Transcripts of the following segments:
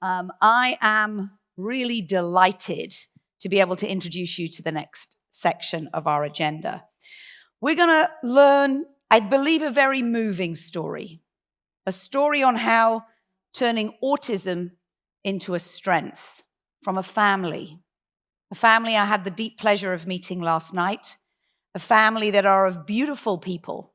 I am really delighted to be able to introduce you to the next section of our agenda. We're going to learn, I believe, a very moving story, a story on how turning autism into a strength from a family I had the deep pleasure of meeting last night, a family that are of beautiful people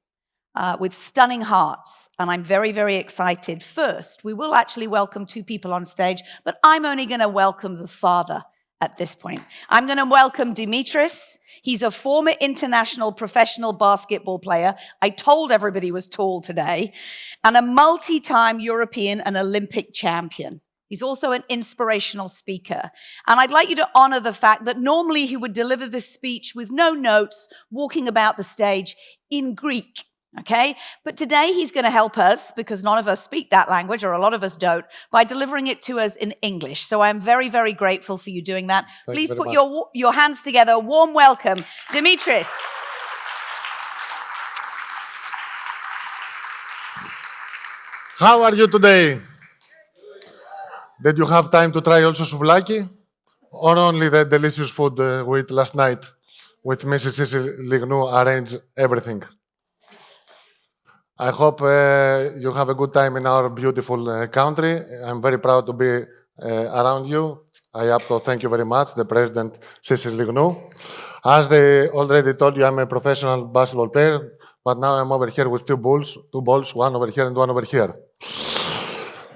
with stunning hearts. And I'm very, very excited. First, we will actually welcome two people on stage, but I'm only going to welcome the father at this point. I'm going to welcome Dimitris. He's a former international professional basketball player. I told everybody he was tall today. And a multi-time European and Olympic champion. He's also an inspirational speaker. And I'd like you to honor the fact that normally he would deliver this speech with no notes, walking about the stage in Greek. Okay, but today he's going to help us, because none of us speak that language, or a lot of us don't, by delivering it to us in English. So I'm very, very grateful for you doing that. Please put your hands together. Warm welcome, Dimitris. How are you today? Did you have time to try also souvlaki? Or only the delicious food we ate last night with Mrs. Lignou arranged everything? I hope you have a good time in our beautiful country. I'm very proud to be around you. IAPCO, thank you very much, the President, Mrs. Lignou. As they already told you, I'm a professional basketball player, but now I'm over here with two balls, one over here and one over here.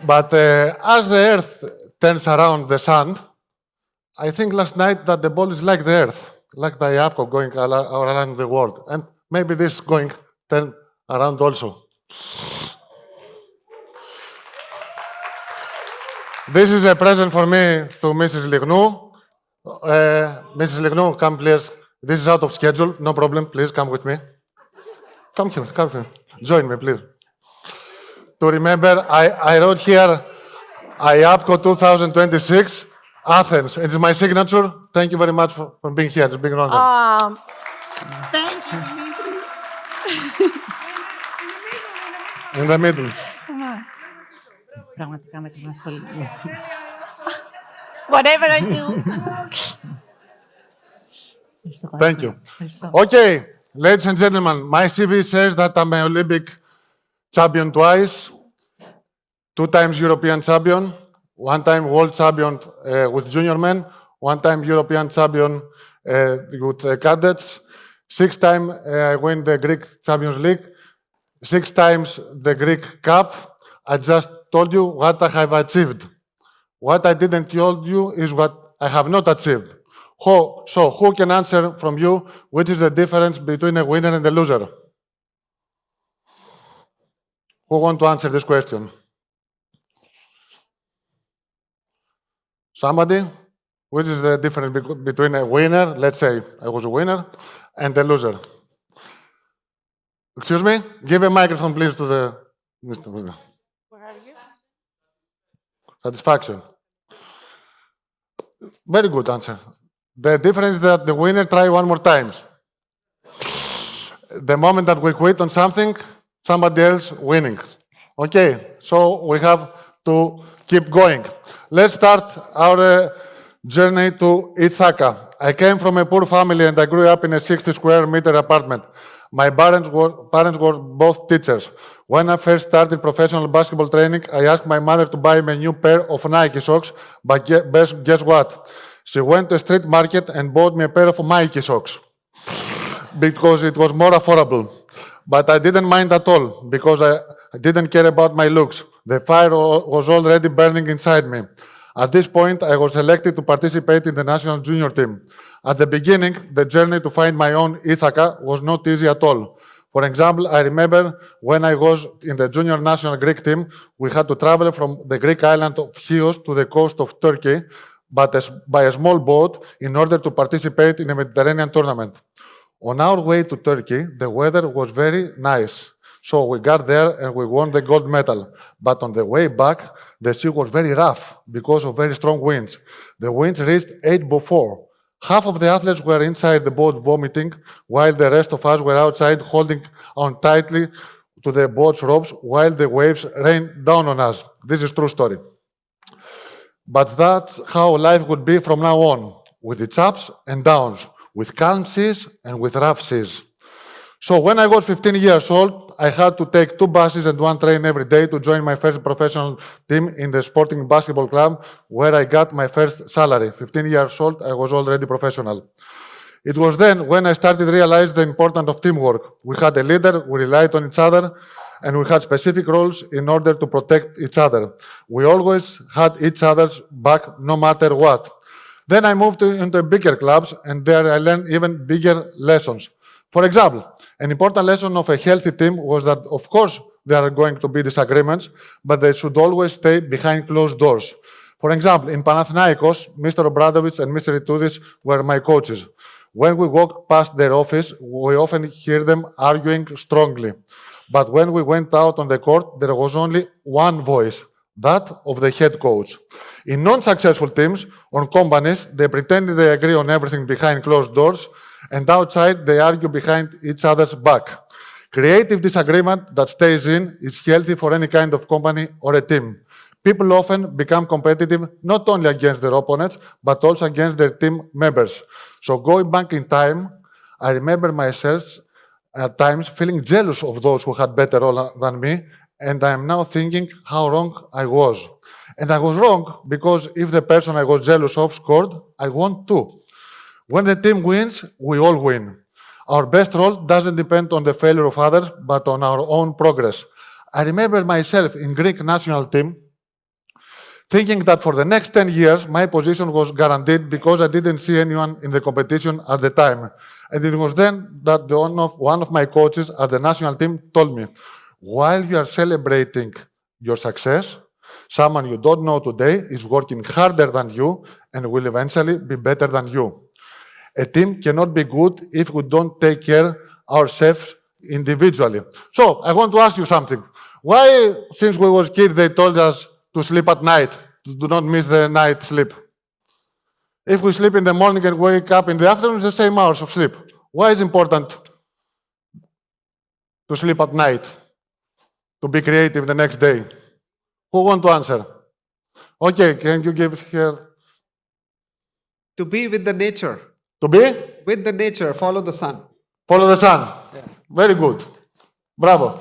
But as the Earth turns around the Sun, I think last night that the ball is like the Earth, like the IAPCO going around the world. And maybe this going turn around also. This is a present for me to Mrs. Lignou. Mrs. Lignou, come please. This is out of schedule, no problem. Please come with me. Come here. Join me, please. To remember, I wrote here, IAPCO 2026, Athens. It's my signature. Thank you very much for being here. It's a big honor. Thank you, Dimitris. In the middle. Whatever I do. Thank you. Okay, ladies and gentlemen, my CV says that I'm an Olympic champion twice, 2 times European champion, 1 time world champion with junior men, 1 time European champion with cadets, 6 times I win the Greek Champions League, 6 times the Greek Cup. I just told you what I have achieved. What I didn't tell you is what I have not achieved. So who can answer from you which is the difference between a winner and a loser? Who want to answer this question? Somebody? Which is the difference between a winner, let's say I was a winner, and a loser? Excuse me? Give a microphone, please, to the Mr. Where are you? Satisfaction. Very good answer. The difference is that the winner try 1 more time. The moment that we quit on something, somebody else winning. Okay, so we have to keep going. Let's start our journey to Ithaca. I came from a poor family and I grew up in a 60 square meter apartment. My parents were both teachers. When I first started professional basketball training, I asked my mother to buy me a new pair of Nike socks, but guess what? She went to a street market and bought me a pair of Nike socks because it was more affordable. But I didn't mind at all because I didn't care about my looks. The fire was already burning inside me. At this point, I was selected to participate in the national junior team. At the beginning, the journey to find my own Ithaca was not easy at all. For example, I remember when I was in the junior national Greek team, we had to travel from the Greek island of Chios to the coast of Turkey, but by a small boat in order to participate in a Mediterranean tournament. On our way to Turkey, the weather was very nice. So we got there and we won the gold medal. But on the way back, the sea was very rough because of very strong winds. The winds reached 8 bar. Half of the athletes were inside the boat vomiting, while the rest of us were outside holding on tightly to the boat's ropes while the waves rained down on us. This is true story. But that's how life would be from now on, with its ups and downs, with calm seas and with rough seas. So when I was 15 years old, I had to take 2 buses and 1 train every day to join my first professional team in the sporting basketball club where I got my first salary. 15 years old, I was already professional. It was then when I started to realize the importance of teamwork. We had a leader, we relied on each other, and we had specific roles in order to protect each other. We always had each other's back no matter what. Then I moved into bigger clubs, and there I learned even bigger lessons. For example, an important lesson of a healthy team was that, of course, there are going to be disagreements, but they should always stay behind closed doors. For example, in Panathinaikos, Mr. Obradovic and Mr. Itoudis were my coaches. When we walked past their office, we often hear them arguing strongly. But when we went out on the court, there was only one voice, that of the head coach. In non-successful teams or companies, they pretend they agree on everything behind closed doors, and outside they argue behind each other's back. Creative disagreement that stays in is healthy for any kind of company or a team. People often become competitive not only against their opponents, but also against their team members. So going back in time, I remember myself at times feeling jealous of those who had better role than me, and I am now thinking how wrong I was. And I was wrong because if the person I was jealous of scored, I won too. When the team wins, we all win. Our best role doesn't depend on the failure of others, but on our own progress. I remember myself in Greek national team thinking that for the next 10 years, my position was guaranteed because I didn't see anyone in the competition at the time. And it was then that one of my coaches at the national team told me, while you are celebrating your success, someone you don't know today is working harder than you and will eventually be better than you. A team cannot be good if we don't take care ourselves individually. So I want to ask you something. Why, since we were kids, they told us to sleep at night, to do not miss the night sleep? If we sleep in the morning and wake up in the afternoon, it's the same hours of sleep. Why is it important to sleep at night, to be creative the next day? Who want to answer? Okay, can you give here? To be with the nature. To be? With the nature, follow the sun. Follow the sun. Yeah. Very good. Bravo.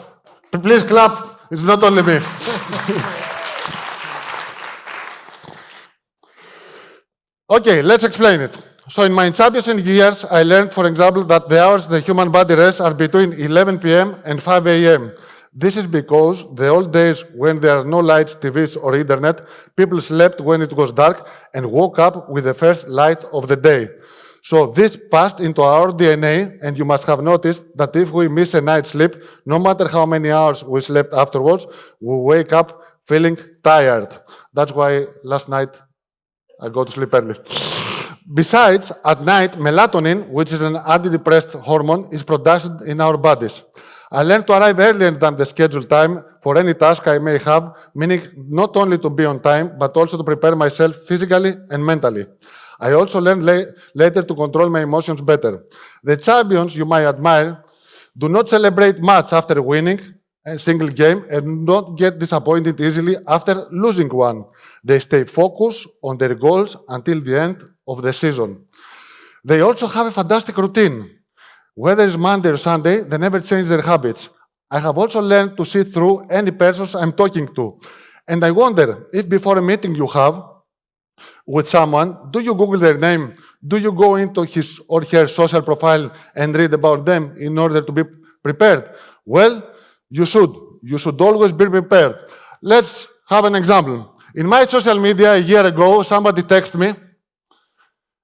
Please clap. It's not only me. Okay, let's explain it. So in my championship years, I learned, for example, that the hours the human body rests are between 11 p.m. and 5 a.m. This is because the old days when there are no lights, TVs, or internet, people slept when it was dark and woke up with the first light of the day. So this passed into our DNA, and you must have noticed that if we miss a night's sleep, no matter how many hours we slept afterwards, we wake up feeling tired. That's why last night I go to sleep early. Besides, at night, melatonin, which is an antidepressant hormone, is produced in our bodies. I learned to arrive earlier than the scheduled time for any task I may have, meaning not only to be on time, but also to prepare myself physically and mentally. I also learned later to control my emotions better. The champions you might admire do not celebrate much after winning a single game and don't get disappointed easily after losing one. They stay focused on their goals until the end of the season. They also have a fantastic routine. Whether it's Monday or Sunday, they never change their habits. I have also learned to see through any person I'm talking to. And I wonder if before a meeting you have with someone, do you Google their name? Do you go into his or her social profile and read about them in order to be prepared? Well, you should. You should always be prepared. Let's have an example. In my social media a year ago, somebody texted me,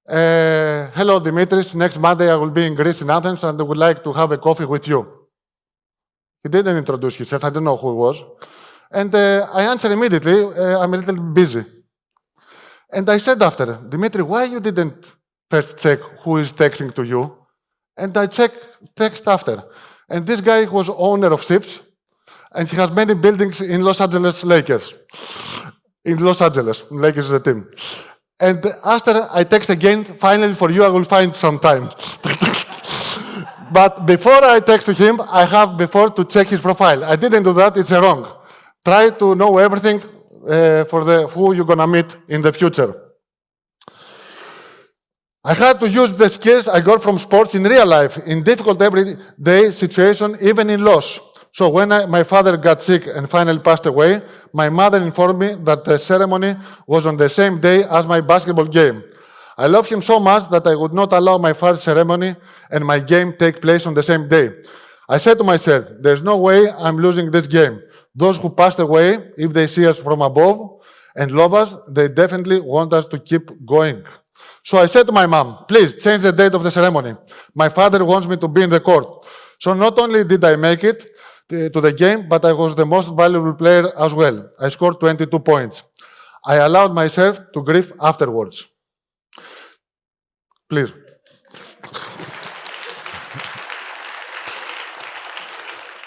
hello, Dimitris, next Monday I will be in Greece, in Athens, and I would like to have a coffee with you. He didn't introduce himself. I don't know who he was. And I answered immediately, I'm a little busy. And I said after, Dimitri, why you didn't first check who is texting to you? And I checked text after. And this guy was owner of ships, and he has many buildings in Los Angeles Lakers. In Los Angeles, Lakers is the team. And after I text again, finally for you, I will find some time. But before I text to him, I have before to check his profile. I didn't do that, it's wrong. Try to know everything for who you're gonna meet in the future. I had to use the skills I got from sports in real life, in difficult everyday situation, even in loss. So when my father got sick and finally passed away, my mother informed me that the ceremony was on the same day as my basketball game. I love him so much that I would not allow my father's ceremony and my game take place on the same day. I said to myself, there's no way I'm losing this game. Those who passed away, if they see us from above and love us, they definitely want us to keep going. So I said to my mom, please change the date of the ceremony. My father wants me to be in the court. So not only did I make it to the game, but I was the most valuable player as well. I scored 22 points. I allowed myself to grieve afterwards. Please.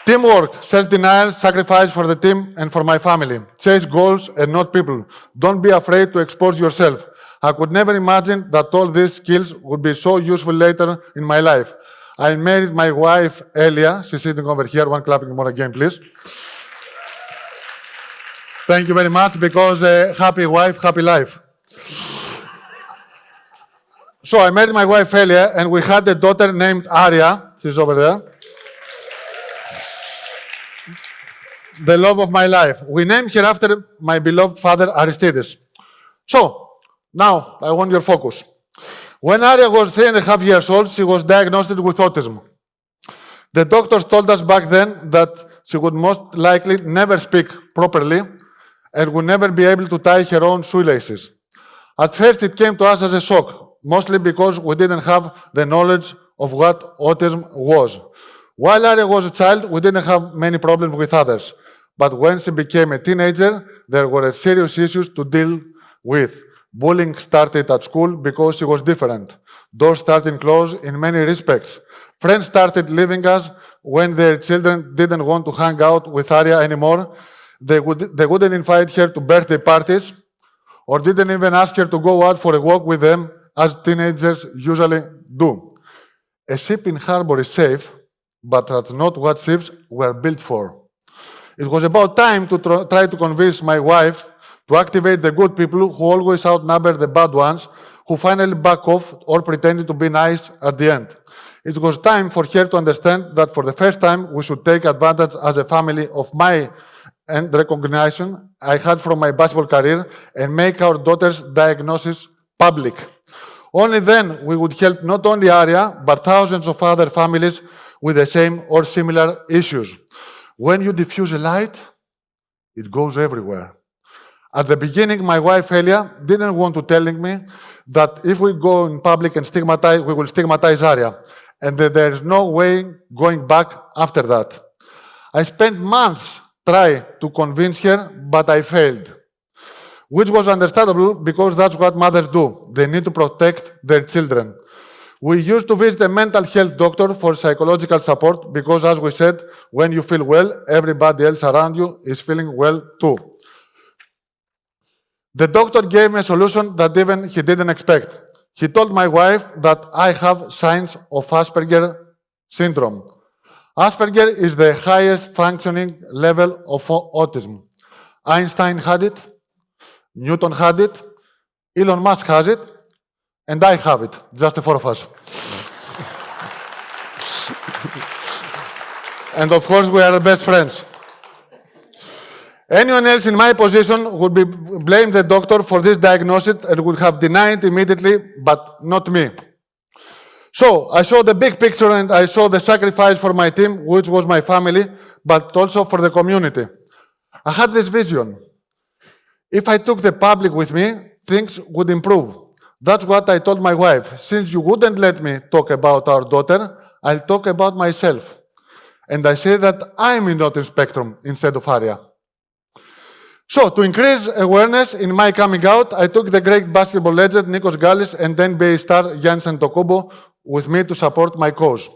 Teamwork, self-denial, sacrifice for the team and for my family. Chase goals and not people. Don't be afraid to expose yourself. I could never imagine that all these skills would be so useful later in my life. I married my wife, Elia. She's sitting over here. One clapping more again, please. Thank you very much, because happy wife, happy life. So I married my wife, Elia, and we had a daughter named Aria. She's over there. The love of my life. We named her after my beloved father, Aristides. So, now I want your focus. When Aria was 3.5 years old, she was diagnosed with autism. The doctors told us back then that she would most likely never speak properly and would never be able to tie her own shoelaces. At first, it came to us as a shock, mostly because we didn't have the knowledge of what autism was. While Aria was a child, we didn't have many problems with others. But when she became a teenager, there were serious issues to deal with. Bullying started at school because she was different. Doors started closed in many respects. Friends started leaving us when their children didn't want to hang out with Aria anymore. They wouldn't invite her to birthday parties or didn't even ask her to go out for a walk with them, as teenagers usually do. A ship in harbor is safe, but that's not what ships were built for. It was about time to try to convince my wife to activate the good people who always outnumber the bad ones, who finally back off or pretended to be nice at the end. It was time for her to understand that for the first time we should take advantage as a family of my and recognition I had from my basketball career and make our daughter's diagnosis public. Only then we would help not only Aria, but thousands of other families with the same or similar issues. When you diffuse a light, it goes everywhere. At the beginning, my wife, Elia, didn't want to tell me that if we go in public and stigmatize, we will stigmatize Aria, and that there is no way going back after that. I spent months trying to convince her, but I failed, which was understandable because that's what mothers do. They need to protect their children. We used to visit a mental health doctor for psychological support because, as we said, when you feel well, everybody else around you is feeling well too. The doctor gave me a solution that even he didn't expect. He told my wife that I have signs of Asperger syndrome. Asperger is the highest functioning level of autism. Einstein had it, Newton had it, Elon Musk has it, and I have it, just the four of us. And of course, we are the best friends. Anyone else in my position would blame the doctor for this diagnosis and would have denied immediately, but not me. So I saw the big picture and I saw the sacrifice for my team, which was my family, but also for the community. I had this vision. If I took the public with me, things would improve. That's what I told my wife. Since you wouldn't let me talk about our daughter, I'll talk about myself. And I say that I'm in the autism spectrum instead of Aria. So, to increase awareness in my coming out, I took the great basketball legend Nikos Gallis and NBA star Giannis Antetokounmpo with me to support my cause.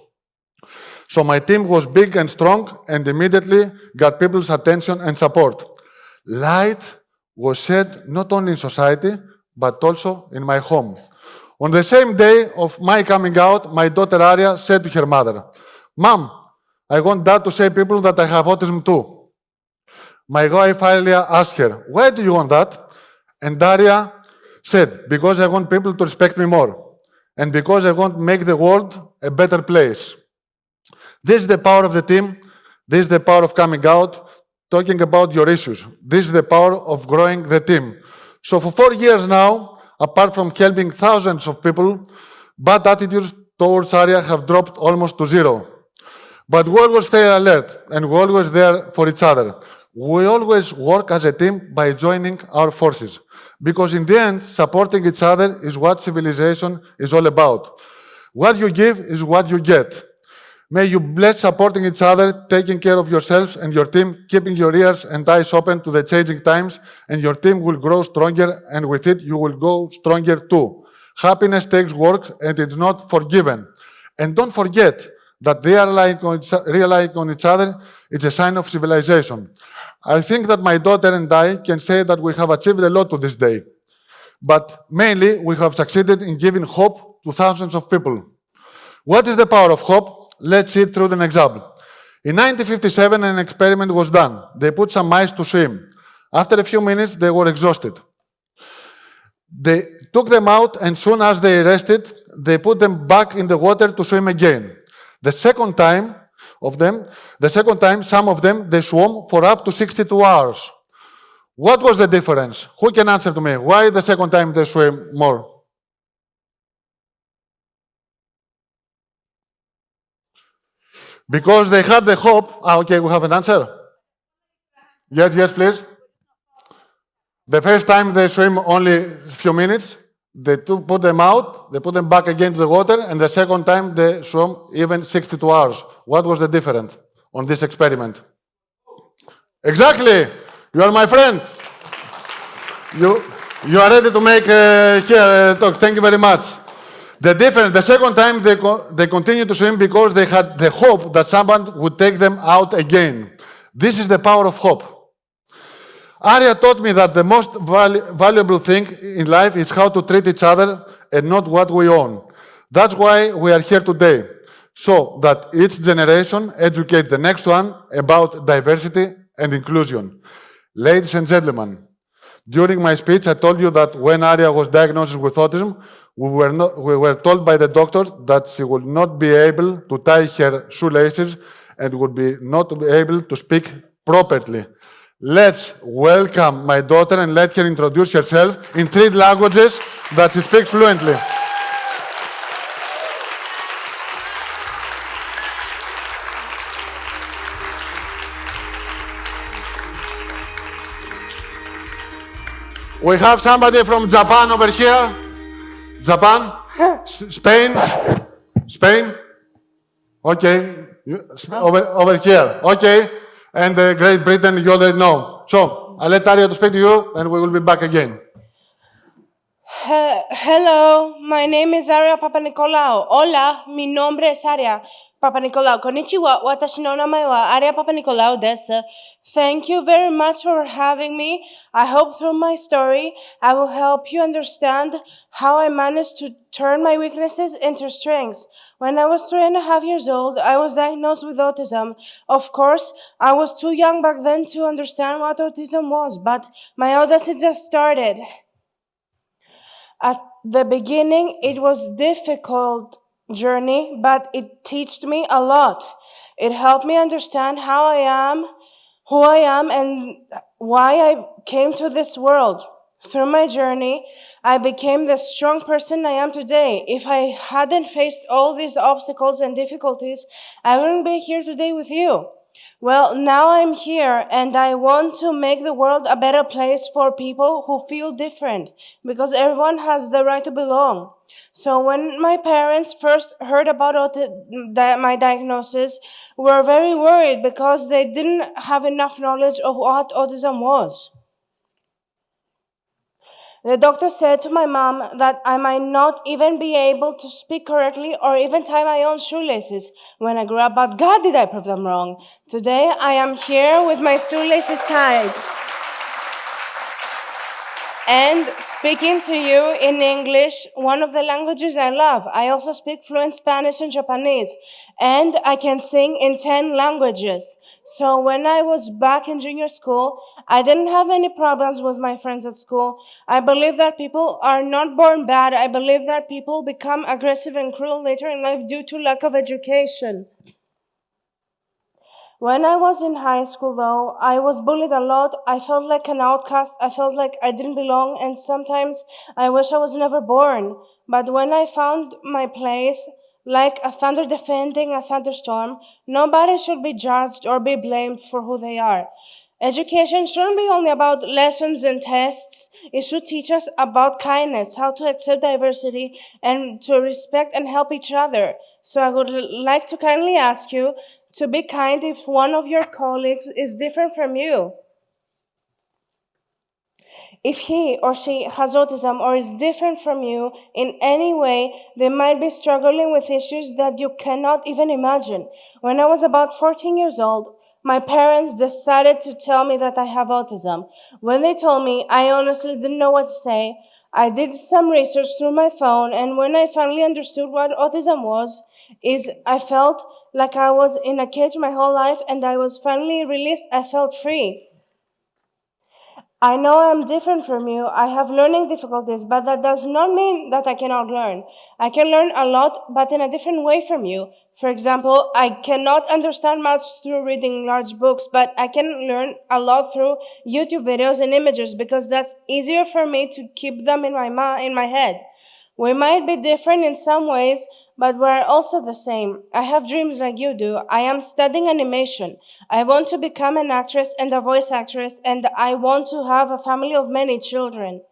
So my team was big and strong and immediately got people's attention and support. Light was shed not only in society, but also in my home. On the same day of my coming out, my daughter Aria said to her mother, "Mom, I want Dad to say to people that I have autism too." My wife Aria asked her, why do you want that? And Aria said, because I want people to respect me more. And because I want to make the world a better place. This is the power of the team. This is the power of coming out, talking about your issues. This is the power of growing the team. So for 4 years now, apart from helping thousands of people, bad attitudes towards Aria have dropped almost to zero. But we always stay alert and we're always there for each other. We always work as a team by joining our forces. Because in the end, supporting each other is what civilization is all about. What you give is what you get. May you bless supporting each other, taking care of yourselves and your team, keeping your ears and eyes open to the changing times, and your team will grow stronger, and with it, you will go stronger too. Happiness takes work, and it's not forgiven. And don't forget that relying on each other is a sign of civilization. I think that my daughter and I can say that we have achieved a lot to this day. But mainly, we have succeeded in giving hope to thousands of people. What is the power of hope? Let's see it through an example. In 1957, an experiment was done. They put some mice to swim. After a few minutes, they were exhausted. They took them out, and soon as they rested, they put them back in the water to swim again. The second time, some of them, they swam for up to 62 hours. What was the difference? Who can answer to me? Why the second time they swim more? Because they had the hope. Okay, we have an answer. Yes, please. The first time they swim only a few minutes. They put them out, they put them back again to the water, and the second time they swam even 62 hours. What was the difference on this experiment? Exactly. You are my friend. You are ready to make here talk. Thank you very much. The second time they continued to swim because they had the hope that someone would take them out again. This is the power of hope. Aria taught me that the most valuable thing in life is how to treat each other and not what we own. That's why we are here today, so that each generation educates the next one about diversity and inclusion. Ladies and gentlemen, during my speech, I told you that when Aria was diagnosed with autism, we were told by the doctor that she would not be able to tie her shoelaces and would not be able to speak properly. Let's welcome my daughter and let her introduce herself in 3 languages that she speaks fluently. We have somebody from Japan over here. Japan? Spain? Spain? Okay. Over here. Okay. And Great Britain, you already know. So, I'll let Aria to speak to you, and we will be back again. Hello, my name is Aria Papanikolaou. Hola, mi nombre es Aria Papanikolaou. Konnichiwa, watashi no namae wa Aria Papanikolaou desu. Thank you very much for having me. I hope through my story, I will help you understand how I managed to turn my weaknesses into strengths. When I was 3.5 years old, I was diagnosed with autism. Of course, I was too young back then to understand what autism was, but my audacity just started. At the beginning, it was a difficult journey, but it taught me a lot. It helped me understand who I am, and why I came to this world. Through my journey, I became the strong person I am today. If I hadn't faced all these obstacles and difficulties, I wouldn't be here today with you. Well, now I'm here, and I want to make the world a better place for people who feel different, because everyone has the right to belong. So when my parents first heard about my diagnosis, we were very worried because they didn't have enough knowledge of what autism was. The doctor said to my mom that I might not even be able to speak correctly or even tie my own shoelaces when I grew up, but God, did I prove them wrong. Today, I am here with my shoelaces tied. and speaking to you in English, one of the languages I love. I also speak fluent Spanish and Japanese, and I can sing in 10 languages. So when I was back in junior school, I didn't have any problems with my friends at school. I believe that people are not born bad. I believe that people become aggressive and cruel later in life due to lack of education. When I was in high school, though, I was bullied a lot. I felt like an outcast. I felt like I didn't belong, and sometimes I wish I was never born. But when I found my place, like a thunder defending a thunderstorm, nobody should be judged or be blamed for who they are. Education shouldn't be only about lessons and tests. It should teach us about kindness, how to accept diversity, and to respect and help each other. So I would like to kindly ask you to be kind if one of your colleagues is different from you. If he or she has autism or is different from you in any way, they might be struggling with issues that you cannot even imagine. When I was about 14 years old, my parents decided to tell me that I have autism. When they told me, I honestly didn't know what to say. I did some research through my phone, and when I finally understood what autism was, I felt like I was in a cage my whole life, and I was finally released. I felt free. I know I'm different from you. I have learning difficulties, but that does not mean that I cannot learn. I can learn a lot, but in a different way from you. For example, I cannot understand much through reading large books, but I can learn a lot through YouTube videos and images because that's easier for me to keep them in my head. We might be different in some ways, but we're also the same. I have dreams like you do. I am studying animation. I want to become an actress and a voice actress, and I want to have a family of many children.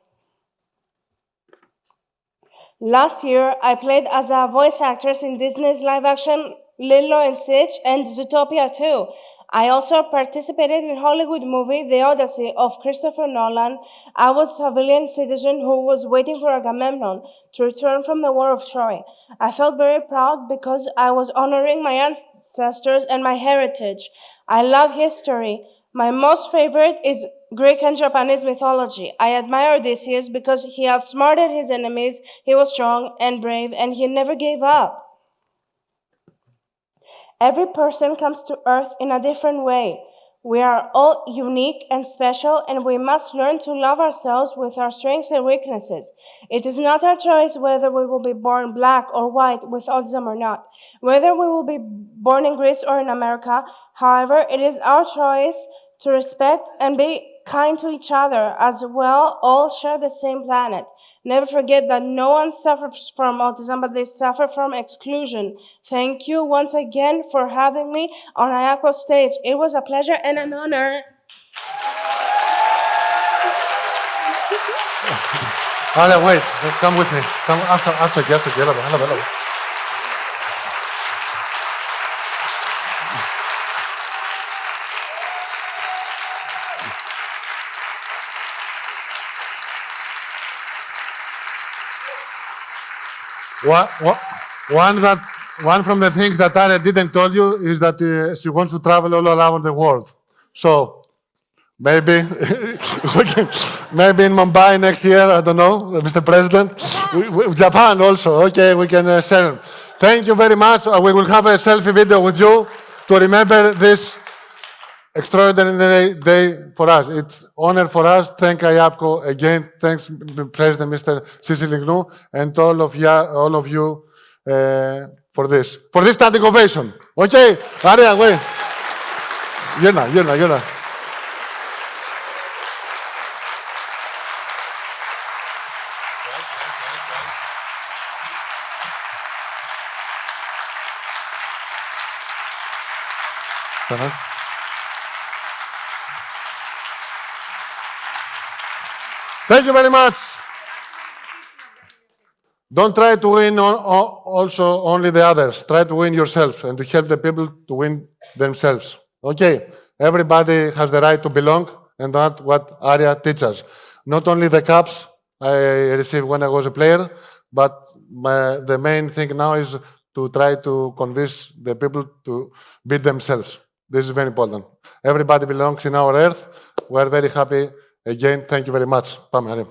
Last year, I played as a voice actress in Disney's live-action Lilo and Stitch and Zootopia 2. I also participated in Hollywood movie The Odyssey of Christopher Nolan. I was a civilian citizen who was waiting for Agamemnon to return from the War of Troy. I felt very proud because I was honoring my ancestors and my heritage. I love history. My most favorite is Greek and Japanese mythology. I admire Odysseus because he outsmarted his enemies, he was strong and brave, and he never gave up. Every person comes to Earth in a different way. We are all unique and special, and we must learn to love ourselves with our strengths and weaknesses. It is not our choice whether we will be born black or white with autism or not, whether we will be born in Greece or in America. However, it is our choice to respect and be kind to each other, as well all share the same planet. Never forget that no one suffers from autism, but they suffer from exclusion. Thank you once again for having me on IAPCO stage. It was a pleasure and an honor. Aria, wait, come with me. Come after, hello. One from the things that Aria didn't tell you is that she wants to travel all around the world. So maybe, maybe in Mumbai next year, I don't know, Mr. President. Japan also, okay, we can share. Thank you very much. We will have a selfie video with you to remember this extraordinary day for us. It's honor for us. Thank IAPCO again. Thanks, President Mr. Sisilignou, and all of you for this standing ovation. Okay, Aria, wait. You're not. Thank you very much. Don't try to win also only the others. Try to win yourself and to help the people to win themselves. Okay, everybody has the right to belong, and that's what Aria teaches. Not only the cups I received when I was a player, but the main thing now is to try to convince the people to be themselves. This is very important. Everybody belongs in our earth. We are very happy Again, thank you very much. Πάμε, Aria.